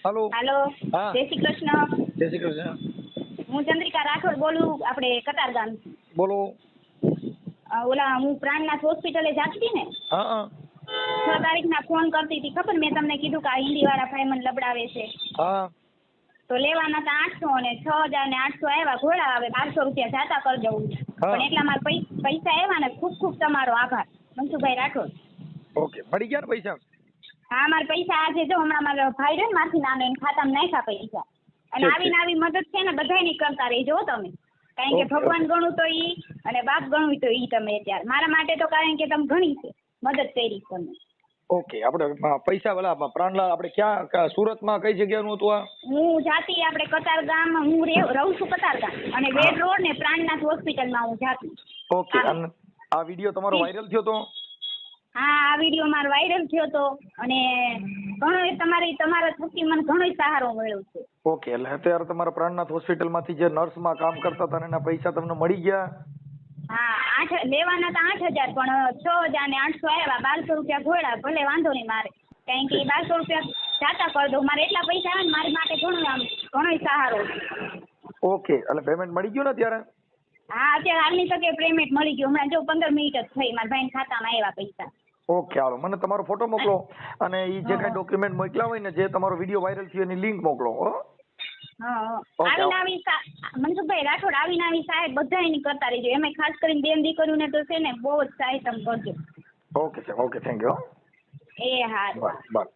હાલો હાલો. હા. જય શ્રી કૃષ્ણ. જય શ્રી કૃષ્ણ. હું ચંદ્રિકા રાઠોડ બોલું, આપણે કતાર ગામ. બોલો. ઓલા હું પ્રાણનાથ હોસ્પિટલે જાતી હતી ને, હા 6 તારીખના ફોન કરતી હતી, ખબર? મેં તમને કીધું કે આ હિન્દી વાળા ભાઈ મને લબડાવે છે, હા તો લેવાના હતા 800 અને 6,800 આવ્યા. ઘોડા આવે 1200 રૂપિયા જાતા કરી દઉં, હા. પણ એટલા મારા પૈસા આવ્યા ને. ખૂબ ખૂબ તમારો આભાર મનસુખભાઈ રાઠોડ. ઓકે, મળી ગયા ને પૈસા? હા, મારા પૈસા આજે જો હમણાં મારો ભાઈ રહ્યો ને મારથી નાનો, એને ખાતામાં નાખ્યા પૈસા. અને ઠીક, આવી ને આવી મદદ છે ને બધાયની કરતા રહેજો હો તમે, કારણ કે ઓકે, ભગવાન ગણું તો ઈ અને બાપ ગણું તો ઈ. તમે અત્યારે મારા માટે તો, કારણ કે તમે ઘણી છે મદદ કરી તમે. ઓકે, આપણે પૈસા પેલા પ્રાણલાલ આપણે ક્યાં સુરતમાં કઈ જગ્યાનું હતું આ? હું જાતી આપણે કતાર ગામ, હું રહું છું કતાર ગામ, અને વેડ રોડ ને પ્રાણનાથ હોસ્પિટલમાં હું જાતી. ઓકે, અને આ વિડીયો તમારો વાયરલ થયો તો? હા, આ વિડીયો મારો વાયરલ થયો તો, અને ઘણો તમારા થકી મને ઘણો સહારો મળ્યો છે. ઓકે, એટલે અત્યારે તમારા પ્રાણનાથ હોસ્પિટલમાંથી જે નર્સમાં કામ કરતા હતા એના પૈસા તમને મળી ગયા? હા, લેવાના હતા 8,000, પણ 6,800 આવ્યા. 1200 રૂપિયા ઘોડા, ભલે વાંધો નહીં મારે, કારણ કે 1200 રૂપિયા જાતા કરી દઉં. મારે એટલા પૈસા આવે ને મારી માટે ઘણો સહારો છે. ઓકે, એટલે પેમેન્ટ મળી ગયું ને અત્યારે? હા, અત્યારે હાલની તકે પેમેન્ટ મળી ગયું. હમણાં જો 15 મિનિટ જ થઈ, મારા ભાઈના ખાતામાં આવ્યા પૈસા. ઓકે, હાલો, મને તમારો ફોટો મોકલો, અને એ જે કઈ ડોક્યુમેન્ટ મોકલ્યા હોય ને, જે તમારો વિડીયો વાયરલ થયો એની લિંક મોકલો. આવીને આવી મનસુખભાઈ રાઠોડ, આવીને આવી સાહેબ બધા એની કરતા રહેજો. એમાં ખાસ કરીને બેન દીકરીઓને તો છે ને બહુ જ સહાયતા કરજો. Okay, okay, thank you. એ હા. બાય.